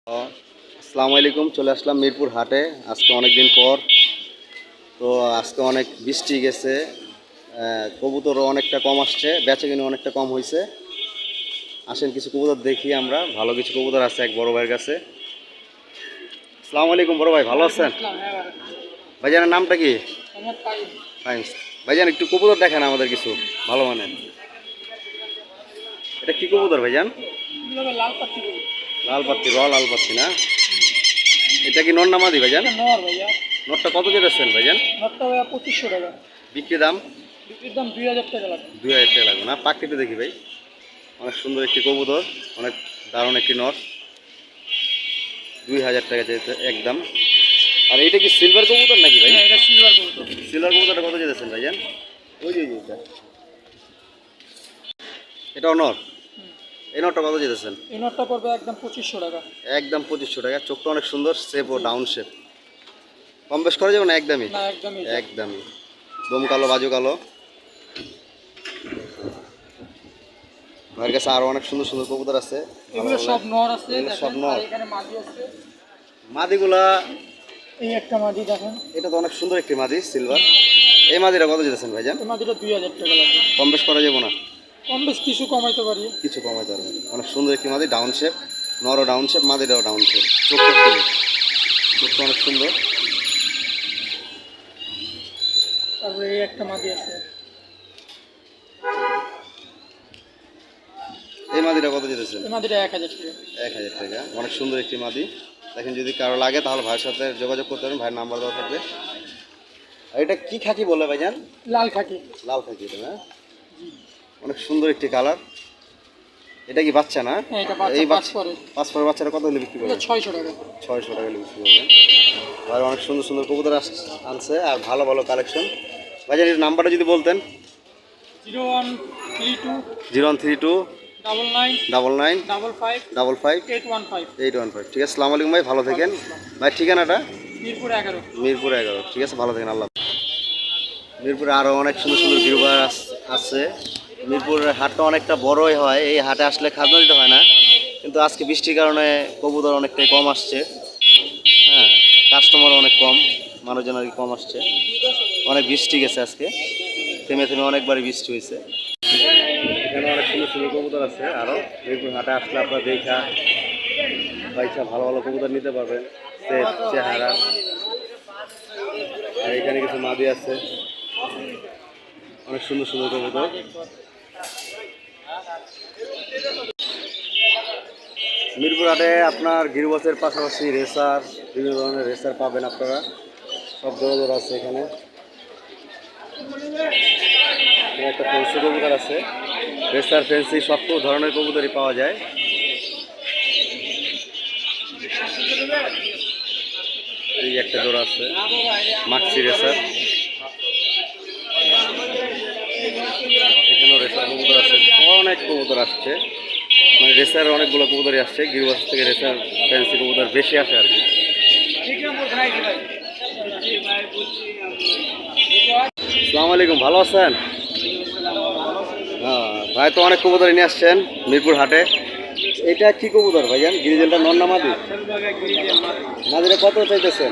আসসালামু আলাইকুম। চলে আসলাম মিরপুর হাটে আজকে অনেক দিন পর। তো আজকে অনেক বৃষ্টি গেছে, কবুতরও অনেকটা কম আসছে, বেচাকেনি অনেকটা কম হয়েছে। আসেন কিছু কবুতর দেখি আমরা, ভালো কিছু কবুতর আছে এক বড় ভাইয়ের কাছে। আসসালামু আলাইকুম বড় ভাই, ভালো আছেন? ভাইজানের নামটা কি? ফাইন্স। ভাইজান একটু কবুতর দেখেন আমাদের কিছু ভালো মানের। এটা কি কবুতর ভাইজান? লাল পাত্তি, লাল পাত্তি না? এটা কি নর নামাদি ভাইজান? নটটা কত যেতেছেন ভাইজান? 2500 টাকা। বিক্রি দাম? বিক্রির দাম 2000 টাকা লাগবে। 2000 টাকা লাগবে না? পাখিতে দেখি ভাই, অনেক সুন্দর একটি কবুতর, অনেক দারুণ একটি নর। 2000 টাকা যেতে একদম। আর এইটা কি সিলভার কবুতর নাকি ভাই? এটা সিলভার কবুতর। সিলভার কবুতরটা কত যেতেছেন ভাইজান? ওই যে এটা, এটাও নর। এই নরটা কত যেতেছেন? এই নটটা পড়বে একদম 2500 টাকা। একদম 2500 টাকা। চোখটা অনেক সুন্দর, শেপ ও ডাউন শেপ। কম বেশ করা যাবে না? একদমই না, একদমই। একদমই। দম কালো, বাজু কালো। ভাইয়ের কাছে আরো অনেক সুন্দর সুন্দর কবুতর আছে। এগুলো সব নর আছে, এগুলো সব দেখেন। নর। আর এখানে মাদি আছে। মাদিগুলা, এই একটা মাদি দেখেন। এটা তো অনেক সুন্দর একটি মাদি সিলভার। এই মাদিটা কত যেতেছেন ভাইজান? এই মাদিটা 2000 টাকা লাগবে। কম বেশ করা যাবে না? কম বেশ কিছু কমাইতে পারি। কিছু কমাইতে পারবেন। অনেক সুন্দর একটি মাদি, ডাউন শেপ। নরও ডাউন শেপ, মাদিটাও ডাউন শেপ। চোখটা সুন্দর, চোখটা অনেক সুন্দর। তারপরে এই একটা মাদি আছে। এই মাদিটা কত যেতেছেন? এই মাদিটা 1000 টাকা। 1000 টাকা। অনেক সুন্দর একটি মাদি। দেখেন যদি কারো লাগে তাহলে ভাইয়ের সাথে যোগাযোগ করতে পারেন, ভাইয়ের নাম্বার দেওয়া থাকবে। আর এটা কি খাকি বলে ভাইজান? লাল খাকি। লাল খাকি এটা না? অনেক সুন্দর একটি কালার। এটা কি বাচ্চা না? হ্যাঁ, এটা এই বাচ্চা পাঁচ পরে। পাঁচ পরের বাচ্চাটা কত হলে বিক্রি করবেন? 600 টাকা। 600 টাকা হলে বিক্রি করবেন। আর অনেক সুন্দর সুন্দর কবুতর আনছে আর ভালো ভালো কালেকশন। ভাইজান এর নাম্বারটা যদি বলতেন। 0132 0132 99 99 55 55 815। 815। ঠিক আছে, আসসালামু আলাইকুম ভাই, ভালো থাকেন। ভাই ঠিকানাটা? মিরপুর 11। মিরপুর 11। ঠিক আছে, ভালো থাকেন, আল্লাহ। মিরপুরে আরও অনেক সুন্দর সুন্দর ভিউবার আছে। মিরপুরের হাটটা অনেকটা বড়ই হয়, এই হাটে আসলে খাজনা দিতে হয় না। কিন্তু আজকে বৃষ্টির কারণে কবুতর অনেকটাই কম আসছে। হ্যাঁ, কাস্টমার অনেক কম, মানুষজন আর কি কম আসছে। অনেক বৃষ্টি গেছে আজকে, থেমে থেমে অনেকবারই বৃষ্টি হয়েছে। এখানে অনেক সুন্দর সুন্দর কবুতর আছে আরও। মিরপুর হাটে আসলে আপনারা দেখা পয়সা ভালো ভালো কবুতর নিতে পারবেন, সেট চেহারা। আর এখানে কিছু মাদি আছে, অনেক সুন্দর সুন্দর কবুতর। মিরপুর হাটে আপনার গিরিবাসের পাশাপাশি রেসার, বিভিন্ন ধরনের রেসার পাবেন আপনারা। সব ধরনের আছে এখানে। একটা ফেন্সি কবুতর আছে, রেসার ফেন্সি সব ধরনের কবুতরই পাওয়া যায়। এই একটা জোড়া আছে মাক্সি রেসার। এখানেও রেসার কবুতর আছে, অনেক কবুতর আসছে। মানে রেসার অনেকগুলো কবুতরই আসছে, গিরিবাস থেকে রেসার ফ্যান্সি কবুতর বেশি আসে আর কি। আসসালামু আলাইকুম, ভালো আছেন? হ্যাঁ ভাই, তো অনেক কবুতর নিয়ে আসছেন মিরপুর হাটে। এটা কি কবুতর ভাইজান? গিরিজেলটা নর না মাদি? মাদিটা কত চাইতেছেন?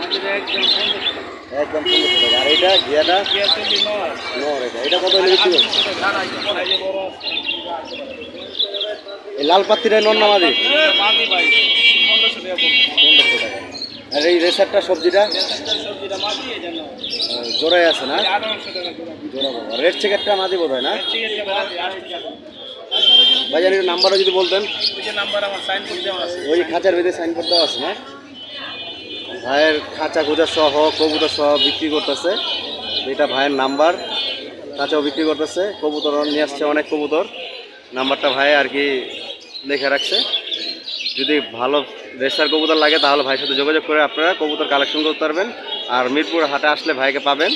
একদম 1500 টাকা। আর এটা ঘিয়াটা? নর। এটা কত হলে বিক্রি করবেন? এই লাল পাত্তিটা নর না মাদি? 1500 টাকা। আর এই রেসারটা সবজিটা জোড়াই আছে না? জোড়া বাবা। রেড চেকারটা মাদি বোধ হয় না? ভাইজান এর নাম্বারও যদি বলতেন। ওই খাঁচার ভিতরে সাইনবোর্ড দেওয়া আছে না? ভাইয়ের খাঁচা খোঁজা সহ কবুতর সহ বিক্রি করতেছে। এটা ভাইয়ের নাম্বার, খাঁচাও বিক্রি করতেছে, কবুতর নিয়ে আসছে অনেক কবুতর। নাম্বারটা ভাই আর কি লিখে রাখছে। যদি ভালো রেসার কবুতর লাগে তাহলে ভাইয়ের সাথে যোগাযোগ করে আপনারা কবুতর কালেকশন করতে পারবেন। আর মিরপুর হাটে আসলে ভাইকে পাবেন।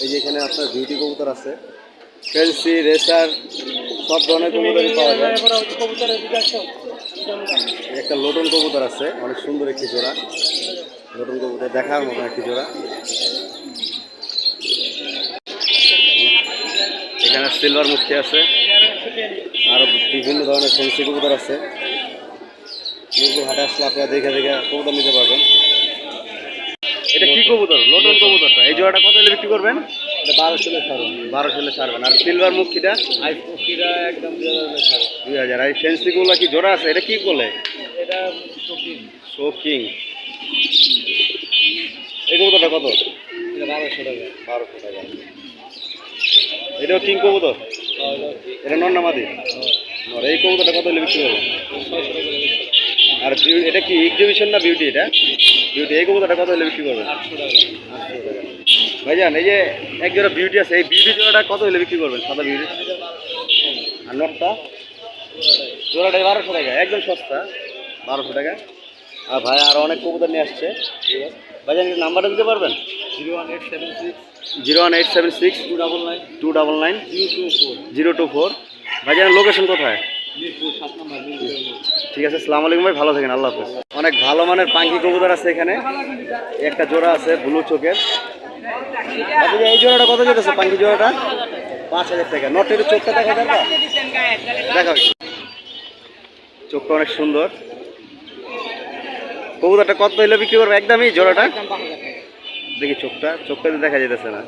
এই যে এখানে আপনার বিউটি কবুতর আছে, ফেন্সি রেসার সব ধরনের কবুতরই পাওয়া যায়। একটা লোটন কবুতর আছে, অনেক সুন্দর একটি জোড়া। লোটন কবুতর দেখার মতো একটি জোড়া। এখানে সিলভার মুখী আছে, আরও বিভিন্ন ধরনের ফেন্সি কবুতর আছে। মিরপুর হাটে আসলে আপনারা দেখে দেখে কবুতর নিতে পারবেন। এটা কি কবুতর? লোটন কবুতরটা। এই জোড়াটা কত হলে বিক্রি করবেন? এটা 1200 ছাড়ুন। 1200 ছাড়বেন। আর সিলভার মুখিটা আইস মুখিটা একদম 2000 ছাড়ুন। 2000। আর এই ফেন্সিগুলো কি জোড়া আছে? এটা কি বলে? এটা চকিং। শোকিং। এই কবুতরটা কত? এটা 1200 টাকা। 1200 টাকা। এটাও কিং কবুতর? এটা নর না মাদি? নর। এই কবুতরটা কত হলে বিক্রি করবেন? 600 টাকা করে। আর এটা কি এক্সিবিশন না বিউটি? এটা বিউটি। এই কবুতরটা কত হলে বিক্রি করবেন? 800 টাকা। 800 টাকা। ভাইজান এই যে এক জোড়া বিউটি আছে, এই বিউটি জোড়াটা কত হলে বিক্রি করবেন? সাদা বিউটি। আর নটটা? জোড়াটাই 1200 টাকা, একদম সস্তা। 1200 টাকা। আর ভাই আরও অনেক কবুতর নিয়ে আসছে। ভাইজান একটু নাম্বারটা দিতে পারবেন? 01876 01876 299 299 024 024। ভাইজান লোকেশন কোথায়? মিরপুর 7 নম্বর মিরপুর। ঠিক আছে, আসসালামু আলাইকুম ভাই, ভালো থাকেন, আল্লাহ হাফেজ। অনেক ভালো মানের পাঙ্কি কবুতর আছে এখানে। একটা জোড়া আছে ব্লু চোখের। আপনি এই জোড়াটা কত যেতেছে? পাঙ্কি জোড়াটা 5000 টাকা। নটের চোখটা দেখা যাবে? দেখা চোখটা অনেক সুন্দর। কবুতরটা কত হইলে বিক্রি করবে একদমই জোড়াটা? একদম 5000 টাকা। দেখি চোখটা, চোখটা তো দেখা যেতেছে না।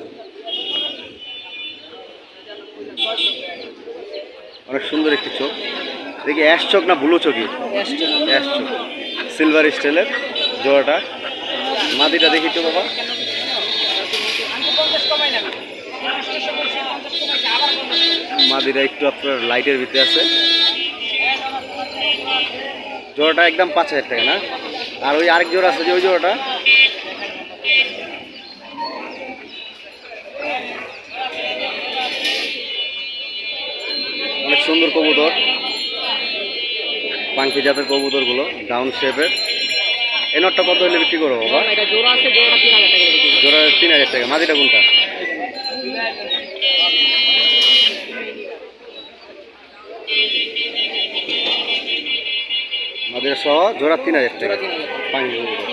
অনেক সুন্দর একটি চোখ। দেখি অ্যাশ চোখ না ব্লু চোখই? অ্যাশ চোখ, সিলভার স্টাইলের জোড়াটা। মাদিটা দেখি তো বাবা। মাদিটা একটু আপনার লাইটের ভিতরে আছে। জোড়াটা একদম 5000 টাকা না? আর ওই আরেক জোড়া আছে যে ওই জোড়াটা? অনেক সুন্দর কবুতর, পাঙ্কি জাতের কবুতরগুলো, ডাউন শেপের। এই নটটা কত হলে বিক্রি করবো বাবা? এটা জোড়া আছে, জোড়া 3000 টাকা করে দিবেন। জোড়া 3000 টাকা। মাদিটা কোনটা? মাদিটা সহ জোড়া 3000 টাকা। পাঙ্কি কবুতর।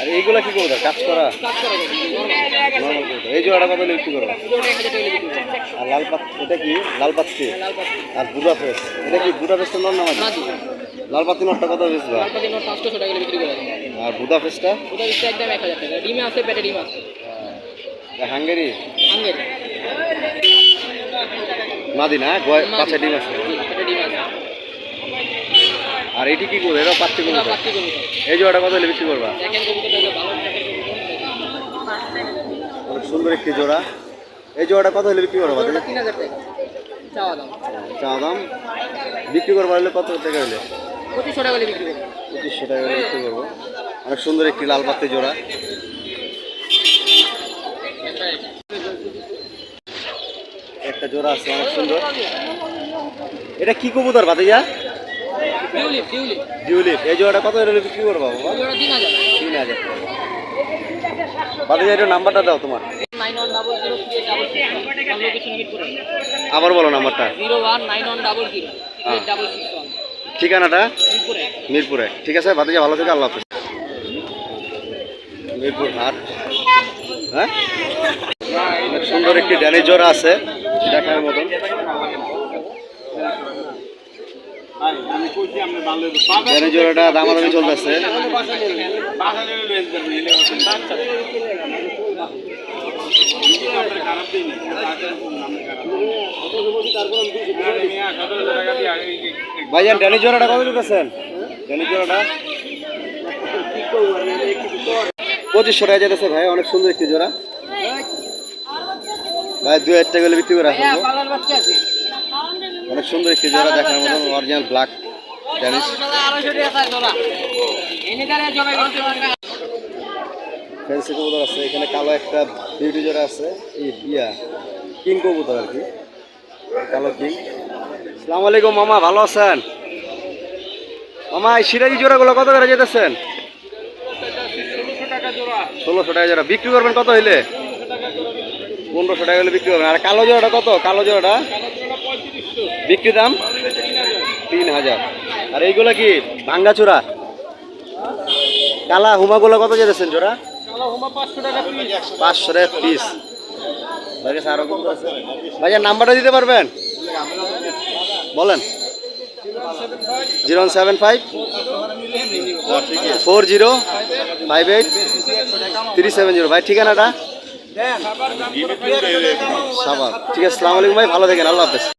আর এইগুলা কি কবুতর? কাজ করা কাজ করা যাবে নরমাল। নর্মাল কবুতর। এই জোড়াটা কত হলে বিক্রি করবো? জোড়া 1000 টাকা বিক্রি করব। আর লাল পাত, এটা কি লাল পাত্তি? লাল পাতি। আর বুদাপেস্ট, এটা কি বুদাপেস্টের নর না মাদি? মাদি। লাল পাত্তি নটটা কত বেচবা? লাল পাতি নোট 500 টাকা করে বিক্রি করা যায়। আর বুদাপেস্টটা? ওটা বিক্রি একদম 1000 টাকা। ডিমে আছে, পেটে ডিম আছে। Hungary Hungary. মাদি না? পাঁচা ডিম আছে। পেটে ডিম আছে। আর এটি কি করবে? এটা পাত্তি ওটা কবুতর। পাতি কবুতর। এই জোড়াটা কত হলে বিক্রি করবা? দেখেন কবুতরটা ভালো দেখেন কবুতর। অনেক সুন্দর একটি জোড়া। এই জোড়াটা কত হলে বিক্রি করবা? জোড়া 3000 টাকা। চাওয়া দাম। চা দাম বিক্রি করবা হলে কত টাকা হলে? 2500 টাকা করে বিক্রি করব। 2500 টাকা হলে বিক্রি করবো। অনেক সুন্দর একটি লাল পাত্তি জোড়া। একটা জোড়া আছে অনেক সুন্দর। এটা কি কবুতর ভাতিজা? ডিউলিপ, ডিউলিপ। ডিউলিপ। এই জোড়াটা কত হলে বিক্রি করবা বাবা? জোড়া 3000। 3000 টাকা। ভাতিজা এটা নাম্বারটা দাও তোমার। 91003866 লোকেশন মিরপুর। আবার বলো নাম্বারটা। 01900386661। ঠিকানাটা? মিরপুরে। মিরপুরে। ঠিক আছে ভাতিজা, ভালো থেকে, আল্লাহ হাফেজ। মিরপুর হাট। হ্যাঁ, অনেক সুন্দর একটি ড্যানিশ জোড়া আছে দেখার মতন। ড্যানিশ জোড়াটা দামাদামি চলতেছে। ভাইজান ড্যানিশ জোড়াটা কত দিতেছেন? ড্যানিশ জোড়াটা 2500 টাকা যেতেছে ভাই। অনেক সুন্দর একটি জোড়া ভাই, 2000 টাকা হলে বিক্রি করে রাখবো। পালার বাচ্চা আছে। অনেক সুন্দর একটি জোড়া দেখার মতন, অরিজিনাল ব্ল্যাক ড্যানিশ। 250 টাকা জোড়া। এনে দাঁড়া জোড়া করতে পারবে। ফ্যান্সি কবুতর আছে এখানে। কালো একটা বিউটি জোড়া আছে, এই কিং কবুতর আর কি, কালো কিং। আসসালামু আলাইকুম মামা, ভালো আছেন? মামা এই সিরাজি জোড়াগুলো কত করে যেতেছেন? 1600 টাকা জোড়া। 1600 টাকা জোড়া। বিক্রি করবেন কত হইলে? 1500 টাকা হলে বিক্রি করবেন। আর কালো জোড়াটা কত? কালো জোড়াটা বিক্রি দাম 3000। আর এইগুলা কি ভাঙ্গাচোরা? কালা হুমাগুলো কত যেতেছেন জোড়া? কালো হোমা 500 টাকা পিস। 500 টাকা পিস। ভাইয়া আরো কত আছে? ভাইয়া নাম্বারটা দিতে পারবেন? বলেন। 0175 4058 ভাই ঠিকানাটা সাবার। ঠিক আছে, আসসালামু আলাইকুম ভাই, ভালো থাকেন, আল্লাহ হাফেজ।